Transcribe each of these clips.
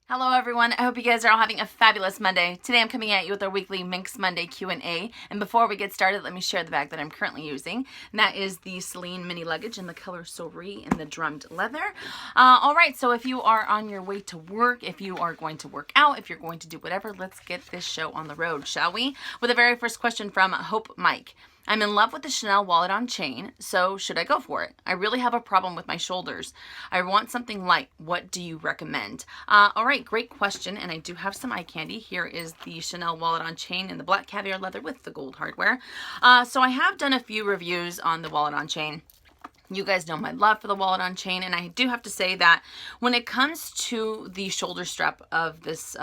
Hello everyone, I hope you guys are all having a fabulous Monday. Today I'm coming at you with our weekly Minks Monday Q&A. And before we get started, let me share the bag that I'm currently using. And that is the Celine Mini Luggage in the color Souris in the drummed leather. Alright, so if you are on your way to work, if you are going to work out, if you're going to do whatever, let's get this show on the road, shall we? With the very first question from Hope Mike. I'm in love with the Chanel wallet on chain, so should I go for it? I really have a problem with my shoulders. I want something light. What do you recommend? All right, great question, and I do have some eye candy. Here is the Chanel wallet on chain in the black caviar leather with the gold hardware. So I have done a few reviews on the wallet on chain. You guys know my love for the wallet on chain, and I do have to say that when it comes to the shoulder strap of this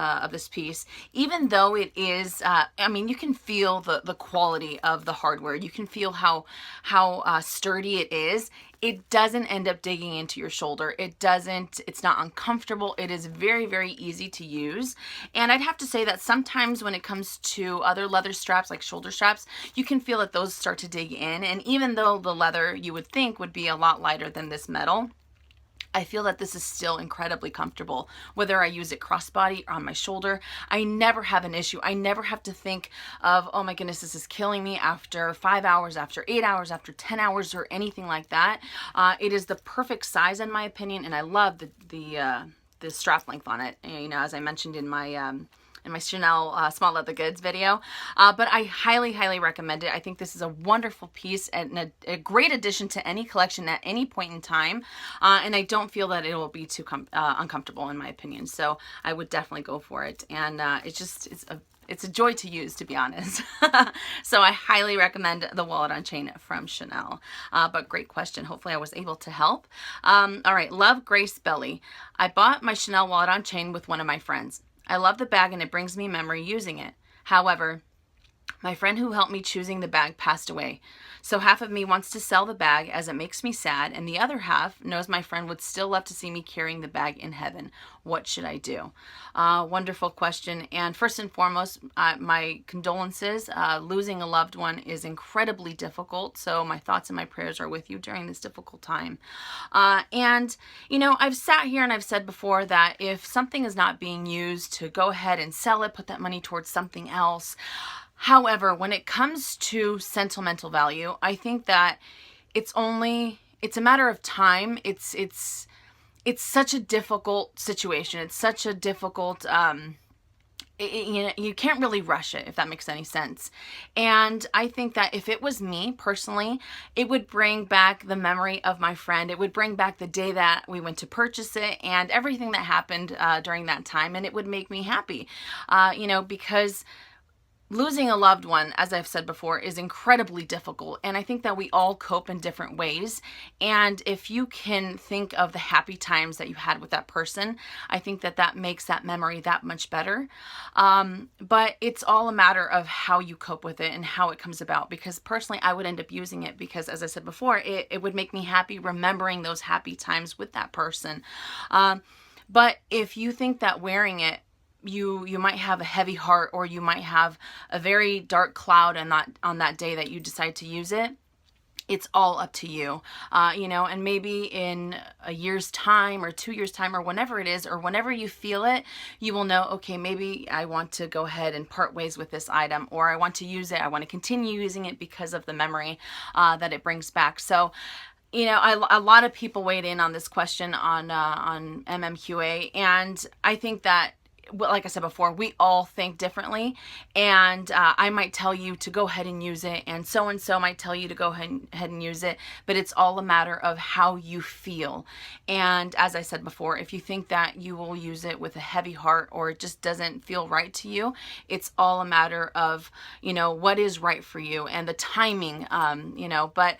piece, even though it is, I mean, you can feel the quality of the hardware. You can feel how sturdy it is. It doesn't end up digging into your shoulder. It's not uncomfortable. It is very, very easy to use. And I'd have to say that sometimes when it comes to other leather straps, like shoulder straps, you can feel that those start to dig in. And even though the leather you would think would be a lot lighter than this metal, I feel that this is still incredibly comfortable. Whether I use it crossbody or on my shoulder, I never have an issue. I never have to think of, oh my goodness, this is killing me after 5 hours, after 8 hours, after 10 hours, or anything like that. It is the perfect size in my opinion, and I love the strap length on it. You know, as I mentioned in my Chanel small leather goods video, but I highly, highly recommend it. I think this is a wonderful piece and a great addition to any collection at any point in time, and I don't feel that it will be too uncomfortable in my opinion, so I would definitely go for it. And it's a joy to use, to be honest. So I highly recommend the wallet on chain from Chanel. But great question. Hopefully I was able to help. All right, Love Grace Belly. I bought my Chanel wallet on chain with one of my friends. I love the bag and it brings me memory using it. However, my friend who helped me choosing the bag passed away. So half of me wants to sell the bag as it makes me sad, and the other half knows my friend would still love to see me carrying the bag in heaven. What should I do? Wonderful question. And first and foremost, my condolences. Losing a loved one is incredibly difficult. So my thoughts and my prayers are with you during this difficult time. And, you know, I've sat here and I've said before that if something is not being used, to go ahead and sell it, put that money towards something else. However, when it comes to sentimental value, I think that it's a matter of time. It's such a difficult situation. It's such a difficult, you know, you can't really rush it, if that makes any sense. And I think that if it was me personally, it would bring back the memory of my friend. It would bring back the day that we went to purchase it and everything that happened during that time. And it would make me happy, you know, because losing a loved one, as I've said before, is incredibly difficult. And I think that we all cope in different ways. And if you can think of the happy times that you had with that person, I think that that makes that memory that much better. But it's all a matter of how you cope with it and how it comes about. Because personally, I would end up using it because, as I said before, it would make me happy remembering those happy times with that person. But if you think that wearing it, you might have a heavy heart, or you might have a very dark cloud on that day that you decide to use it, it's all up to you. You know, and maybe in a year's time or 2 years time or whenever it is, or whenever you feel it, you will know, okay, maybe I want to go ahead and part ways with this item, or I want to use it. I want to continue using it because of the memory that it brings back. So, you know, a lot of people weighed in on this question on MMQA, and I think that, like I said before, we all think differently, and I might tell you to go ahead and use it, and so might tell you to go ahead and use it, but it's all a matter of how you feel. And as I said before, if you think that you will use it with a heavy heart, or it just doesn't feel right to you, it's all a matter of, you know, what is right for you and the timing, you know. But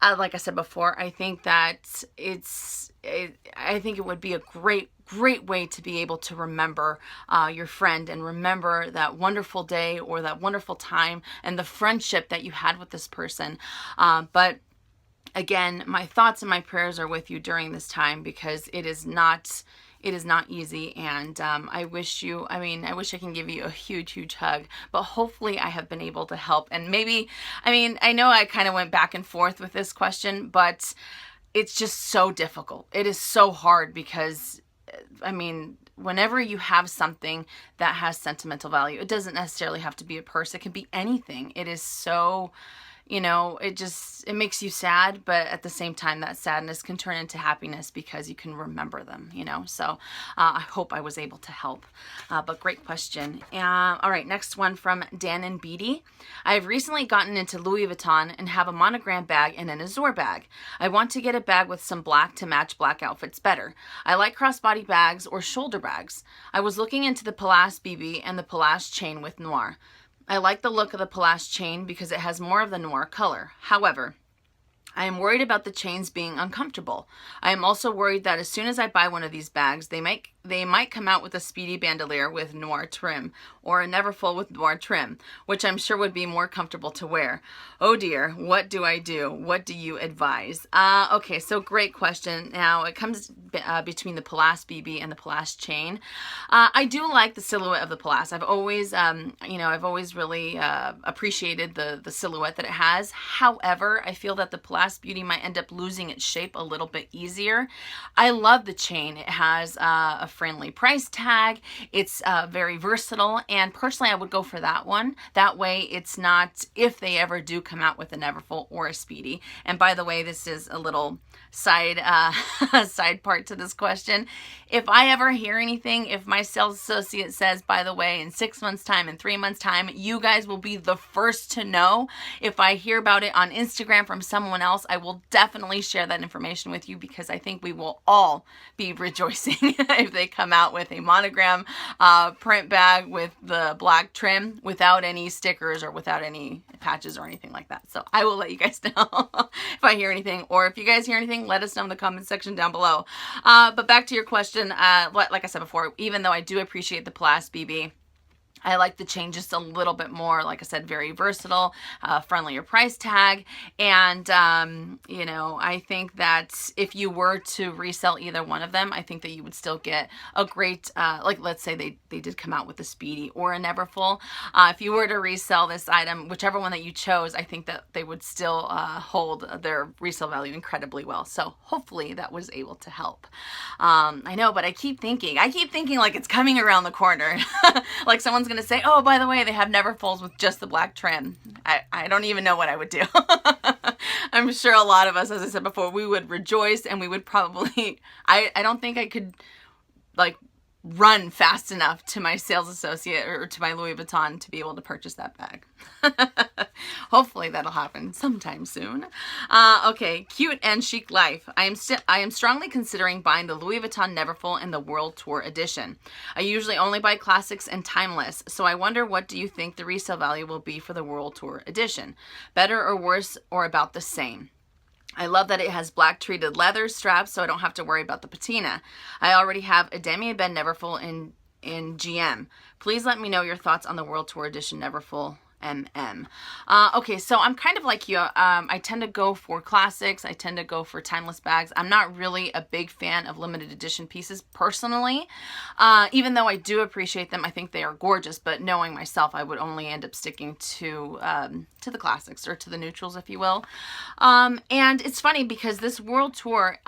like I said before, I think that I think it would be a great way to be able to remember your friend, and remember that wonderful day or that wonderful time and the friendship that you had with this person. But again, my thoughts and my prayers are with you during this time, because it is not easy, and I wish I can give you a huge hug, but hopefully I have been able to help. And maybe, I know I kind of went back and forth with this question, but it's just so difficult. It is so hard because, whenever you have something that has sentimental value, it doesn't necessarily have to be a purse. It can be anything. It is so, you know, it makes you sad, but at the same time, that sadness can turn into happiness because you can remember them, you know. So I hope I was able to help, but great question. All right, next one from Dan and Beatty. I have recently gotten into Louis Vuitton and have a monogram bag and an Azure bag. I want to get a bag with some black to match black outfits better. I like crossbody bags or shoulder bags. I was looking into the Palace BB and the Palace chain with noir. I like the look of the Palace chain because it has more of the noir color. However, I am worried about the chains being uncomfortable. I am also worried that as soon as I buy one of these bags, they might come out with a speedy bandolier with noir trim or a Neverfull with noir trim, which I'm sure would be more comfortable to wear. Oh dear, what do I do? What do you advise? Okay, so great question. Now it comes between the Palace BB and the Palace chain. I do like the silhouette of the Palace. I've always, I've always really appreciated the silhouette that it has. However, I feel that the Palace Beauty might end up losing its shape a little bit easier. I love the chain. It has a friendly price tag. It's very versatile, and personally I would go for that one. That way it's not, if they ever do come out with a Neverfull or a Speedy. And by the way, this is a little side part to this question. If I ever hear anything, if my sales associate says, by the way, in 6 months time, in 3 months time, you guys will be the first to know. If I hear about it on Instagram from someone else, I will definitely share that information with you, because I think we will all be rejoicing if they come out with a monogram print bag with the black trim without any stickers or without any patches or anything like that. So I will let you guys know if I hear anything, or if you guys hear anything, let us know in the comment section down below. But back to your question, like I said before, even though I do appreciate the Palace BB, I like the chain just a little bit more. Like I said, very versatile, friendlier price tag. And, I think that if you were to resell either one of them, I think that you would still get a great, let's say they did come out with a Speedy or a Neverfull. If you were to resell this item, whichever one that you chose, I think that they would still hold their resale value incredibly well. So hopefully that was able to help. I know, but I keep thinking like it's coming around the corner. Like someone's going to say, oh, by the way, they have Neverfulls with just the black trim. I don't even know what I would do. I'm sure a lot of us, as I said before, we would rejoice, and we would probably, I don't think I could like run fast enough to my sales associate or to my Louis Vuitton to be able to purchase that bag. Hopefully that'll happen sometime soon. Okay, cute and chic life. I am strongly considering buying the Louis Vuitton Neverfull in the World Tour edition. I usually only buy classics and timeless, so I wonder, what do you think the resale value will be for the World Tour edition? Better or worse, or about the same? I love that it has black treated leather straps, so I don't have to worry about the patina. I already have a Demi Ben Neverfull in GM. Please let me know your thoughts on the World Tour Edition Neverfull MM. Okay, so I'm kind of like you. I tend to go for classics. I tend to go for timeless bags. I'm not really a big fan of limited edition pieces personally, even though I do appreciate them. I think they are gorgeous, but knowing myself, I would only end up sticking to the classics, or to the neutrals, if you will. And it's funny because this World Tour,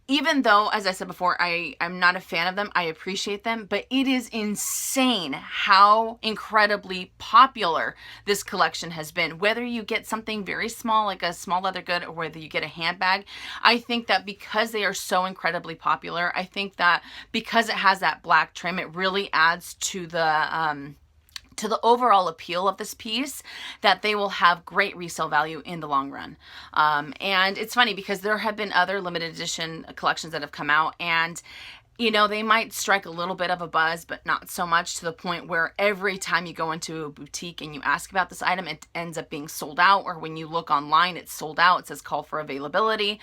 even though, as I said before, I'm not a fan of them, I appreciate them, but it is insane how incredibly popular this collection has been. Whether you get something very small, like a small leather good, or whether you get a handbag, I think that because they are so incredibly popular, I think that because it has that black trim, it really adds to the overall appeal of this piece, that they will have great resale value in the long run. And it's funny because there have been other limited edition collections that have come out, and they might strike a little bit of a buzz, but not so much, to the point where every time you go into a boutique and you ask about this item, it ends up being sold out, or when you look online, it's sold out. It says call for availability.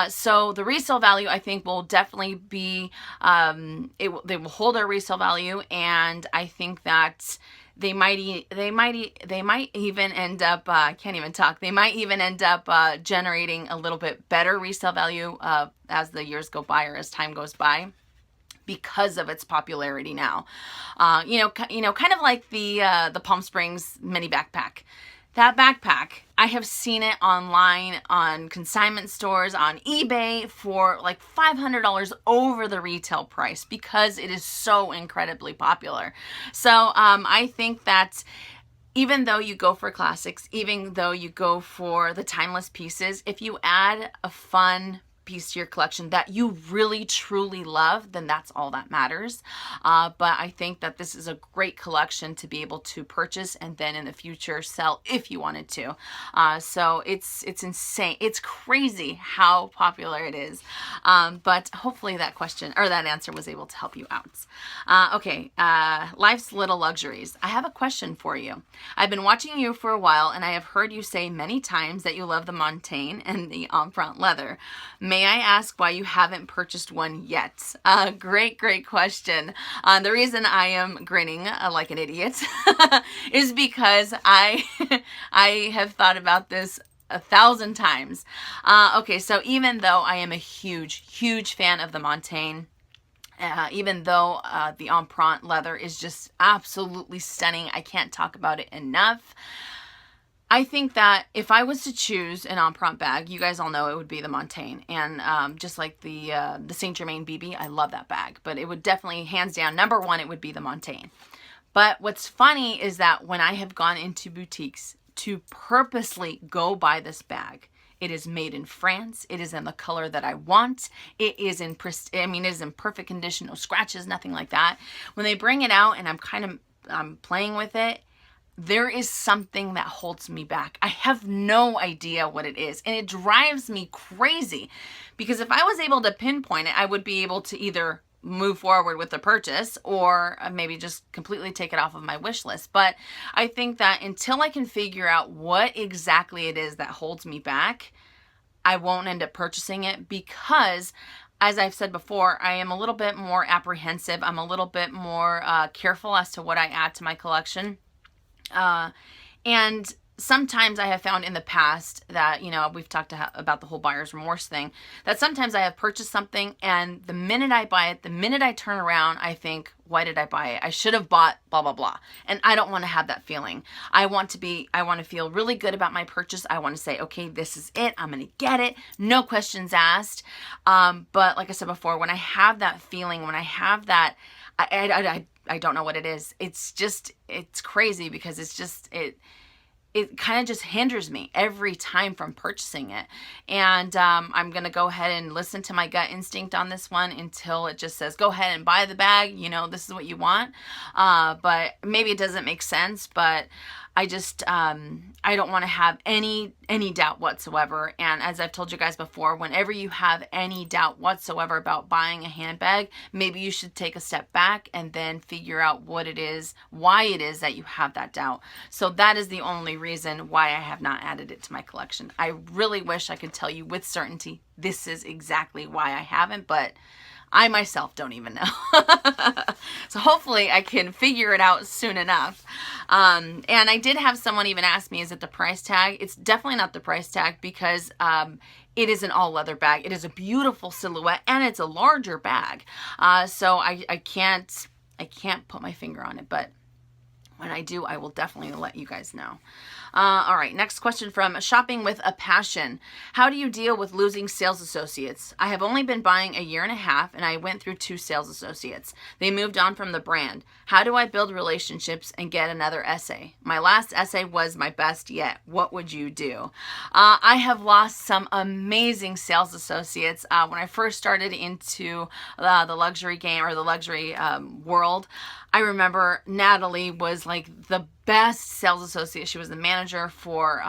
So the resale value, I think, will definitely be, they will hold their resale value, and I think that they might even end up, can't even talk, they might even end up generating a little bit better resale value as the years go by, or as time goes by, because of its popularity now. Kind of like the Palm Springs mini backpack. That backpack, I have seen it online on consignment stores, on eBay for like $500 over the retail price because it is so incredibly popular. So I think that even though you go for classics, even though you go for the timeless pieces, if you add a fun piece to your collection that you really truly love, then that's all that matters. But I think that this is a great collection to be able to purchase and then in the future sell if you wanted to. So it's insane. It's crazy how popular it is. But hopefully that question or that answer was able to help you out. Okay, life's little luxuries. I have a question for you. I've been watching you for a while and I have heard you say many times that you love the Montaigne and the Empreinte leather. May I ask why you haven't purchased one yet? Great question. The reason I am grinning like an idiot is because I have thought about this 1,000 times. Okay, so even though I am a huge fan of the Montaigne, even though the Empreinte leather is just absolutely stunning, I can't talk about it enough. I think that if I was to choose an Empreinte bag, you guys all know it would be the Montaigne. And just like the Saint Germain BB, I love that bag. But it would definitely, hands down, number one, it would be the Montaigne. But what's funny is that when I have gone into boutiques to purposely go buy this bag, it is made in France. It is in the color that I want. It is in, it is in perfect condition, no scratches, nothing like that. When they bring it out and I'm playing with it, there is something that holds me back. I have no idea what it is. And it drives me crazy because if I was able to pinpoint it, I would be able to either move forward with the purchase or maybe just completely take it off of my wish list. But I think that until I can figure out what exactly it is that holds me back, I won't end up purchasing it because, as I've said before, I am a little bit more apprehensive. I'm a little bit more careful as to what I add to my collection. And sometimes I have found in the past that, you know, we've talked about the whole buyer's remorse thing, that sometimes I have purchased something and the minute I buy it, the minute I turn around, I think, why did I buy it? I should have bought blah, blah, blah. And I don't want to have that feeling. I want to feel really good about my purchase. I want to say, okay, this is it. I'm going to get it. No questions asked. But like I said before, when I have that feeling, when I have that, I don't know what it is. It's crazy because it kind of just hinders me every time from purchasing it. And I'm going to go ahead and listen to my gut instinct on this one until it just says, go ahead and buy the bag. You know, this is what you want. But maybe it doesn't make sense, but I just, I don't want to have any doubt whatsoever. And as I've told you guys before, whenever you have any doubt whatsoever about buying a handbag, maybe you should take a step back and then figure out what it is, why it is that you have that doubt. So that is the only reason why I have not added it to my collection. I really wish I could tell you with certainty this is exactly why I haven't, but I myself don't even know. So hopefully I can figure it out soon enough. And I did have someone even ask me, is it the price tag? It's definitely not the price tag because it is an all leather bag. It is a beautiful silhouette and it's a larger bag. So I can't put my finger on it, but when I do, I will definitely let you guys know. All right, next question from Shopping with a Passion. How do you deal with losing sales associates? I have only been buying a year and a half, and I went through 2 sales associates. They moved on from the brand. How do I build relationships and get another essay? My last essay was my best yet. What would you do? I have lost some amazing sales associates. When I first started into the luxury game or the luxury world, I remember Natalie was like the best sales associate. She was the manager for,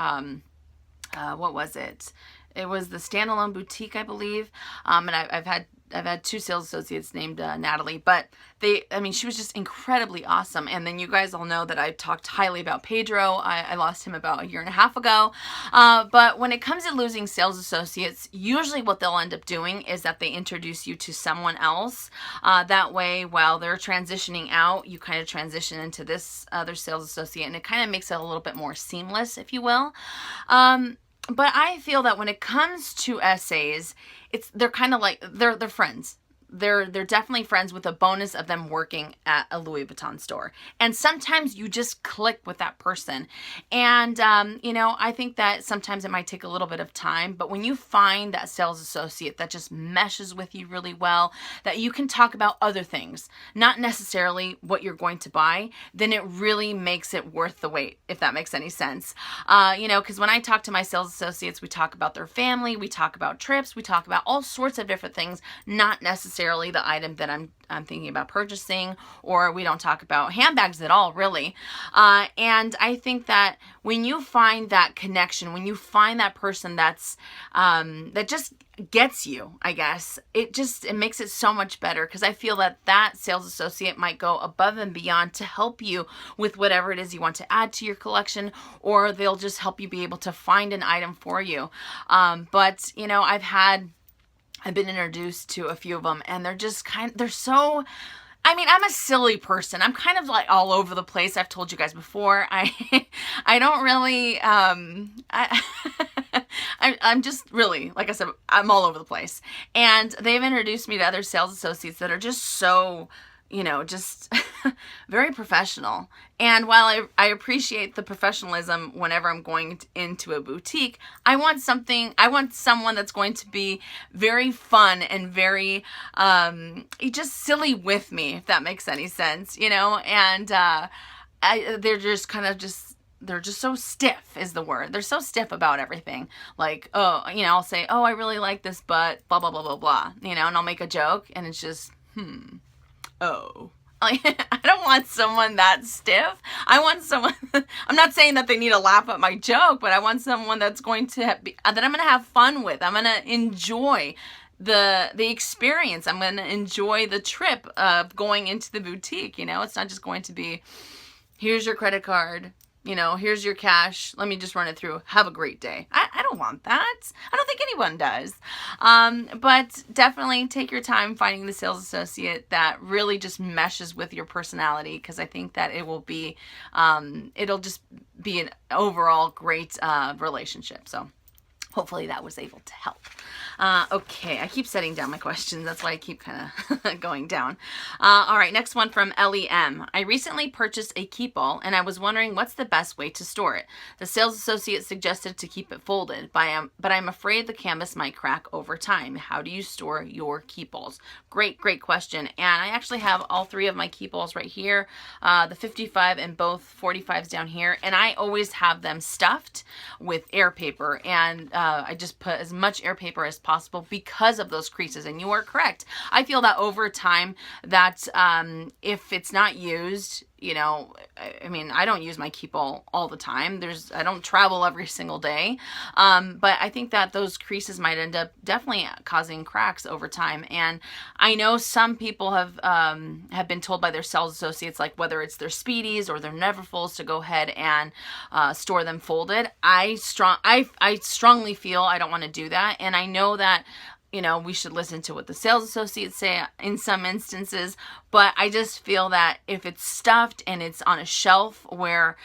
what was it? It was the Standalone Boutique, I believe. And I've had 2 sales associates named Natalie, but she was just incredibly awesome. And then you guys all know that I talked highly about Pedro. I lost him about a year and a half ago. But when it comes to losing sales associates, usually what they'll end up doing is that they introduce you to someone else. That way, while they're transitioning out, you kind of transition into this other sales associate, and it kind of makes it a little bit more seamless, if you will. But I feel that when it comes to essays, they're kind of like, they're friends. they're definitely friends with a bonus of them working at a Louis Vuitton store. And sometimes you just click with that person. And, you know, I think that sometimes it might take a little bit of time, but when you find that sales associate that just meshes with you really well, that you can talk about other things, not necessarily what you're going to buy, then it really makes it worth the wait, if that makes any sense. You know, because when I talk to my sales associates, we talk about their family, we talk about trips, we talk about all sorts of different things, not necessarily the item that I'm thinking about purchasing, or we don't talk about handbags at all, really. And I think that when you find that connection, when you find that person that's that just gets you, I guess, it makes it so much better, because I feel that that sales associate might go above and beyond to help you with whatever it is you want to add to your collection, or they'll just help you be able to find an item for you. But you know, I've been introduced to a few of them, and they're so, I mean, I'm a silly person. I'm kind of like all over the place. I've told you guys before. I don't really, I'm just really, like I said, I'm all over the place. And they've introduced me to other sales associates that are just so, you know, just very professional. And while I appreciate the professionalism whenever I'm going into a boutique, I want someone that's going to be very fun and very just silly with me, if that makes any sense, you know. And they're just kind of they're just so stiff is the word. They're so stiff about everything. Like, oh, you know, I'll say, oh, I really like this, but blah, blah, blah, blah, blah, you know, and I'll make a joke, and it's just, oh. Like, I don't want someone that stiff. I want someone, I'm not saying that they need to laugh at my joke, but I want someone that's going to that I'm going to have fun with. I'm going to enjoy the experience. I'm going to enjoy the trip of going into the boutique. You know, it's not just going to be, here's your credit card, you know, here's your cash, let me just run it through, have a great day. I don't want that. I don't think anyone does. But definitely take your time finding the sales associate that really just meshes with your personality, because I think that it will be, it'll just be an overall great relationship. So hopefully that was able to help. Okay, I keep setting down my questions. That's why I keep kind of going down. All right, next one from LEM. I recently purchased a keep-all, and I was wondering what's the best way to store it. The sales associate suggested to keep it folded, but I'm afraid the canvas might crack over time. How do you store your keep-alls? Great question. And I actually have all three of my keep-alls right here, the 55 and both 45s down here, and I always have them stuffed with air paper, and I just put as much air paper as possible because of those creases. And you are correct. I feel that over time that if it's not used, you know, I mean, I don't use my keep-all all the time. I don't travel every single day. But I think that those creases might end up definitely causing cracks over time. And I know some people have been told by their sales associates, like whether it's their Speedies or their Neverfulls, to go ahead and store them folded. I strongly feel I don't want to do that. And I know that, you know, we should listen to what the sales associates say in some instances, but I just feel that if it's stuffed and it's on a shelf where,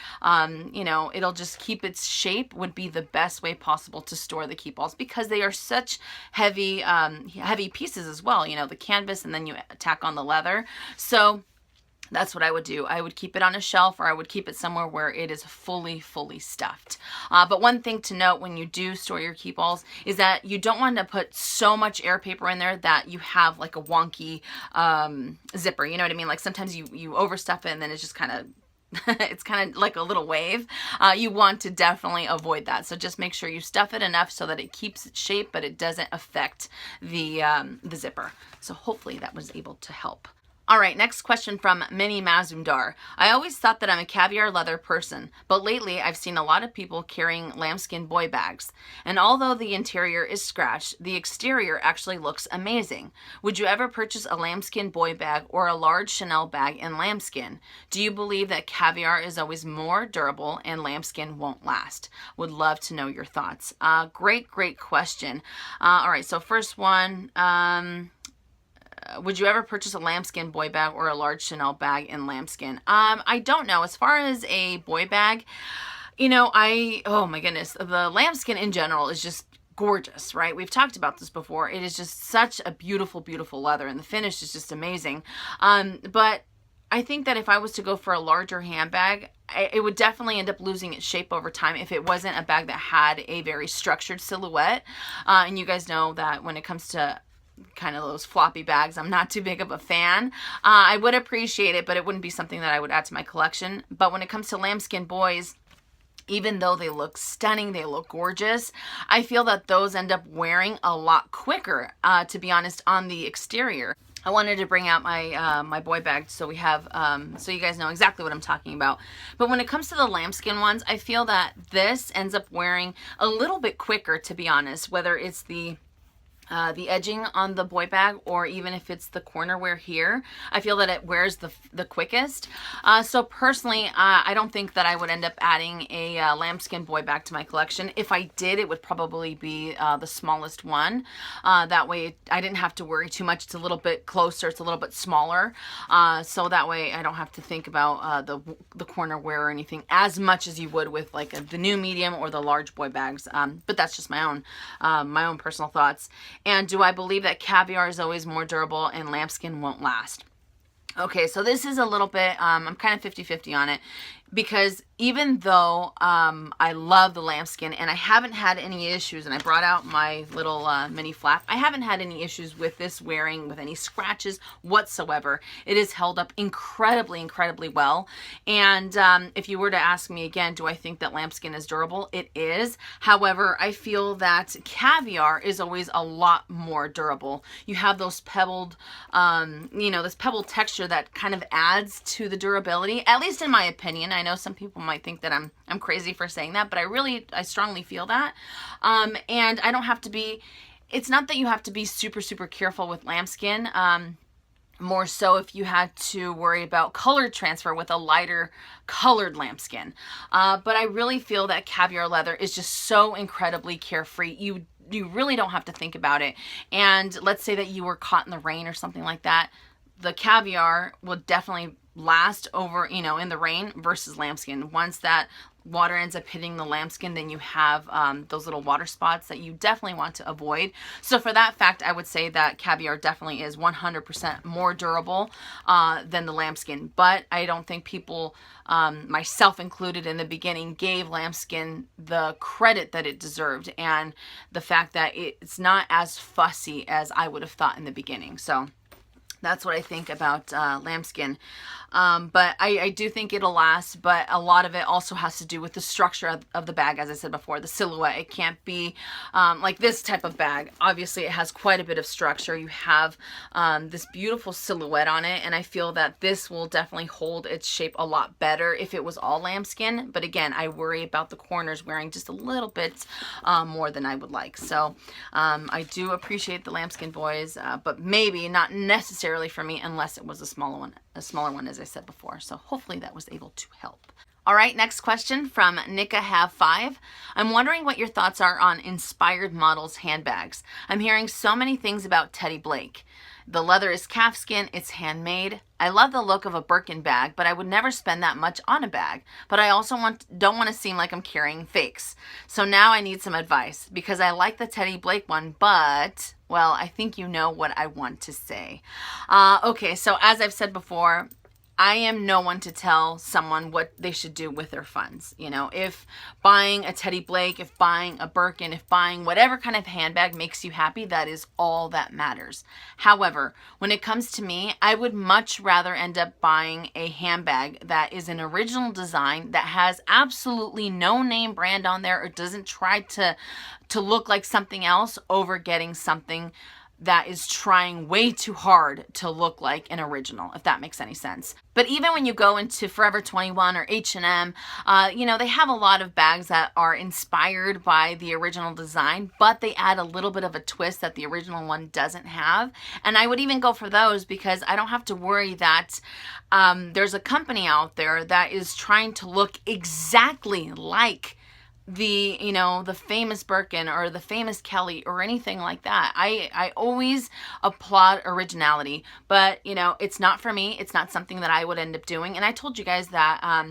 you know, it'll just keep its shape, would be the best way possible to store the keep-alls, because they are such heavy, heavy pieces as well, you know, the canvas, and then you tack on the leather. So that's what I would do. I would keep it on a shelf, or I would keep it somewhere where it is fully stuffed. But one thing to note when you do store your keep-alls is that you don't want to put so much air paper in there that you have like a wonky zipper. You know what I mean? Like sometimes you overstuff it and then it's just kind of it's kind of like a little wave. You want to definitely avoid that. So just make sure you stuff it enough so that it keeps its shape, but it doesn't affect the zipper. So hopefully that was able to help. All right, next question from Mini Mazumdar. I always thought that I'm a caviar leather person, but lately I've seen a lot of people carrying lambskin boy bags. And although the interior is scratched, the exterior actually looks amazing. Would you ever purchase a lambskin boy bag or a large Chanel bag in lambskin? Do you believe that caviar is always more durable and lambskin won't last? Would love to know your thoughts. Great question. All right, so first one, would you ever purchase a lambskin boy bag or a large Chanel bag in lambskin? I don't know. As far as a boy bag, you know, oh my goodness, the lambskin in general is just gorgeous, right? We've talked about this before. It is just such a beautiful, beautiful leather, and the finish is just amazing. But I think that if I was to go for a larger handbag, it would definitely end up losing its shape over time if it wasn't a bag that had a very structured silhouette. And you guys know that when it comes to kind of those floppy bags, I'm not too big of a fan. I would appreciate it, but it wouldn't be something that I would add to my collection. But when it comes to lambskin boys, even though they look stunning, they look gorgeous, I feel that those end up wearing a lot quicker, to be honest, on the exterior. I wanted to bring out my my boy bag so we have so you guys know exactly what I'm talking about. But when it comes to the lambskin ones, I feel that this ends up wearing a little bit quicker, to be honest, whether it's the edging on the boy bag or even if it's the corner wear here. I feel that it wears the quickest. So personally, I don't think that I would end up adding a lambskin boy bag to my collection. If I did, it would probably be the smallest one. That way I didn't have to worry too much. It's a little bit closer, it's a little bit smaller. So that way I don't have to think about the corner wear or anything as much as you would with like the new medium or the large boy bags. But that's just my own personal thoughts. And do I believe that caviar is always more durable and lambskin won't last? Okay, so this is a little bit, I'm kind of 50-50 on it, because even though I love the lambskin and I haven't had any issues, and I brought out my little mini flap, I haven't had any issues with this wearing with any scratches whatsoever. It has held up incredibly, incredibly well. And if you were to ask me again, do I think that lambskin is durable? It is. However, I feel that caviar is always a lot more durable. You have those pebbled, you know, this pebbled texture that kind of adds to the durability, at least in my opinion. I know some people might think that I'm crazy for saying that, but I strongly feel that. And I don't have to be, it's not that you have to be super, super careful with lambskin. More so if you had to worry about color transfer with a lighter colored lambskin. But I really feel that caviar leather is just so incredibly carefree. You really don't have to think about it. And let's say that you were caught in the rain or something like that. The caviar will definitely last over, you know, in the rain versus lambskin. Once that water ends up hitting the lambskin, then you have those little water spots that you definitely want to avoid. So for that fact, I would say that caviar definitely is 100% more durable than the lambskin. But I don't think people, myself included in the beginning, gave lambskin the credit that it deserved, and the fact that it's not as fussy as I would have thought in the beginning. So that's what I think about lambskin. But I do think it'll last, but a lot of it also has to do with the structure of the bag, as I said before, the silhouette. It can't be like this type of bag. Obviously, it has quite a bit of structure. You have this beautiful silhouette on it, and I feel that this will definitely hold its shape a lot better if it was all lambskin. But again, I worry about the corners wearing just a little bit more than I would like. So I do appreciate the lambskin boys, but maybe not necessarily for me unless it was a smaller one, as I said before. So hopefully that was able to help. All right, next question from Nika Have 5. I'm wondering what your thoughts are on inspired models handbags. I'm hearing so many things about Teddy Blake. The leather is calfskin, it's handmade. I love the look of a Birkin bag, but I would never spend that much on a bag. But I also don't want to seem like I'm carrying fakes. So now I need some advice because I like the Teddy Blake one, but, well, I think you know what I want to say. Okay, so as I've said before, I am no one to tell someone what they should do with their funds. You know, if buying a Teddy Blake, if buying a Birkin, if buying whatever kind of handbag makes you happy, that is all that matters. However, when it comes to me, I would much rather end up buying a handbag that is an original design that has absolutely no name brand on there or doesn't try to look like something else over getting something that is trying way too hard to look like an original, if that makes any sense. But even when you go into Forever 21 or H&M, you know, they have a lot of bags that are inspired by the original design, but they add a little bit of a twist that the original one doesn't have. And I would even go for those because I don't have to worry that there's a company out there that is trying to look exactly like the, you know, the famous Birkin or the famous Kelly or anything like that. I always applaud originality, but, you know, it's not for me. It's not something that I would end up doing. And I told you guys that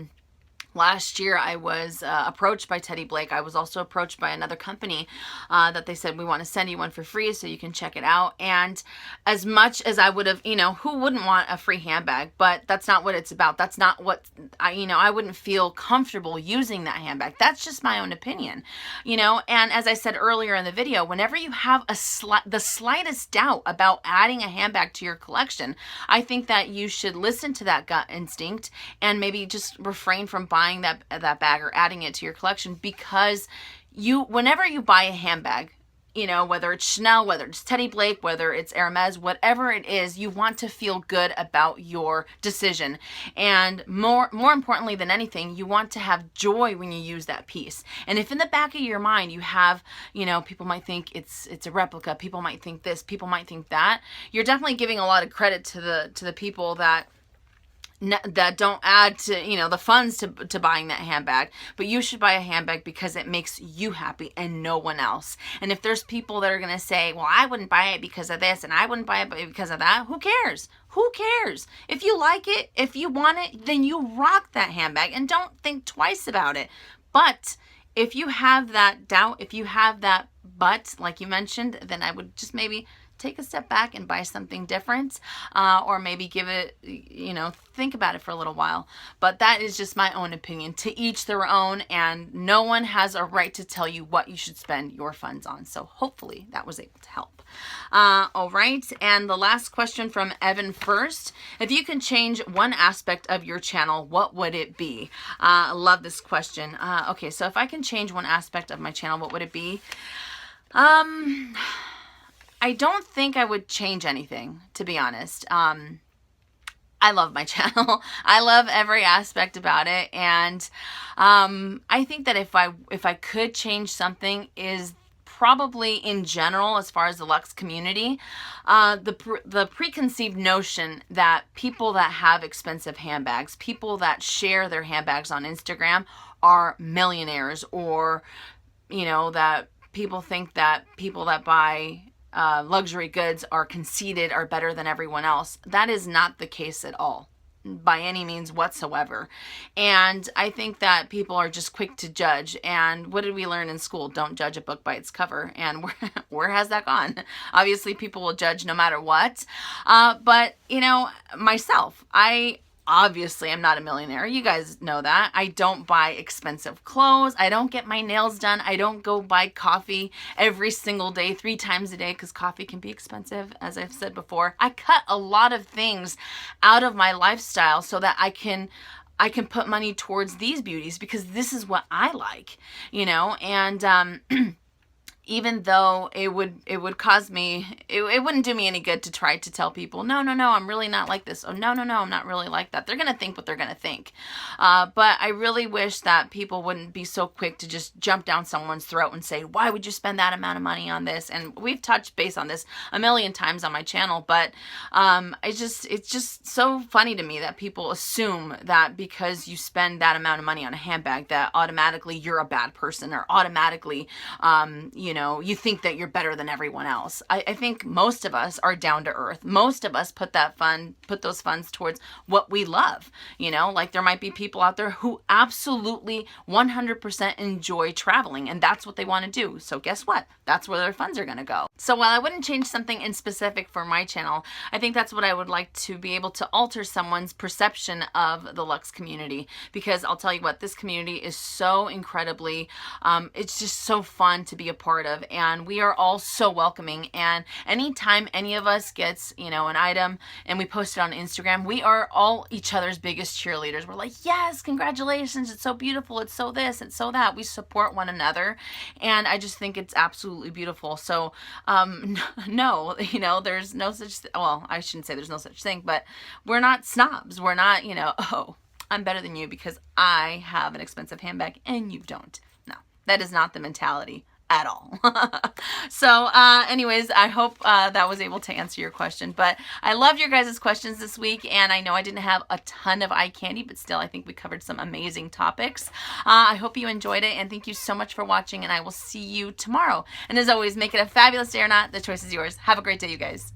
Last year, I was approached by Teddy Blake. I was also approached by another company that they said, we want to send you one for free so you can check it out. And as much as I would have, you know, who wouldn't want a free handbag? But that's not what it's about. That's not what, I wouldn't feel comfortable using that handbag. That's just my own opinion, you know. And as I said earlier in the video, whenever you have the slightest doubt about adding a handbag to your collection, I think that you should listen to that gut instinct and maybe just refrain from buying that bag or adding it to your collection, because whenever you buy a handbag, you know, whether it's Chanel, whether it's Teddy Blake, whether it's Hermes, whatever it is, you want to feel good about your decision. And more importantly than anything, you want to have joy when you use that piece. And if in the back of your mind you have, you know, people might think it's a replica, people might think this, people might think that, you're definitely giving a lot of credit to the people that don't add to, you know, the funds to buying that handbag. But you should buy a handbag because it makes you happy and no one else. And if there's people that are going to say, well, I wouldn't buy it because of this and I wouldn't buy it because of that, who cares? Who cares? If you like it, if you want it, then you rock that handbag and don't think twice about it. But if you have that doubt, if you have that but, like you mentioned, then I would just maybe take a step back and buy something different, or maybe give it, you know, think about it for a little while. But that is just my own opinion. To each their own, and no one has a right to tell you what you should spend your funds on. So hopefully that was able to help. All right, and the last question from Evan first. If you can change one aspect of your channel, what would it be? I love this question. Okay, so if I can change one aspect of my channel, what would it be? I don't think I would change anything, to be honest. I love my channel. I love every aspect about it, and I think that if I could change something, is probably in general, as far as the Luxe community, the preconceived notion that people that have expensive handbags, people that share their handbags on Instagram, are millionaires, or, you know, that people think that people that buy luxury goods are conceited, are better than everyone else. That is not the case at all, by any means whatsoever. And I think that people are just quick to judge. And what did we learn in school? Don't judge a book by its cover. And where has that gone? Obviously, people will judge no matter what. But, you know, myself, obviously, I'm not a millionaire. You guys know that. I don't buy expensive clothes. I don't get my nails done. I don't go buy coffee every single day, 3 times a day, because coffee can be expensive, as I've said before. I cut a lot of things out of my lifestyle so that I can put money towards these beauties, because this is what I like, you know. And even though it would cause me, it wouldn't do me any good to try to tell people, no, I'm really not like this. Oh, no, I'm not really like that. They're going to think what they're going to think. But I really wish that people wouldn't be so quick to just jump down someone's throat and say, why would you spend that amount of money on this? And we've touched base on this a million times on my channel, but it's just so funny to me that people assume that because you spend that amount of money on a handbag, that automatically you're a bad person, or automatically, you know, you think that you're better than everyone else. I think most of us are down to earth. Most of us put those funds towards what we love. You know, like there might be people out there who absolutely 100% enjoy traveling, and that's what they want to do. So guess what? That's where their funds are going to go. So while I wouldn't change something in specific for my channel, I think that's what I would like to be able to alter someone's perception of the Luxe community, because I'll tell you what, this community is so incredibly, it's just so fun to be a part of, and we are all so welcoming. And anytime any of us gets, you know, an item and we post it on Instagram, we are all each other's biggest cheerleaders. We're like, yes, congratulations, it's so beautiful, it's so this, it's so that. We support one another, and I just think it's absolutely beautiful. So no, you know, there's no such well, I shouldn't say there's no such thing, but we're not snobs. We're not, you know, oh, I'm better than you because I have an expensive handbag and you don't. No, that is not the mentality at all. So anyways, I hope that was able to answer your question. But I love your guys' questions this week, and I know I didn't have a ton of eye candy, but still I think we covered some amazing topics. I hope you enjoyed it, and thank you so much for watching, and I will see you tomorrow. And as always, make it a fabulous day or not, the choice is yours. Have a great day, you guys.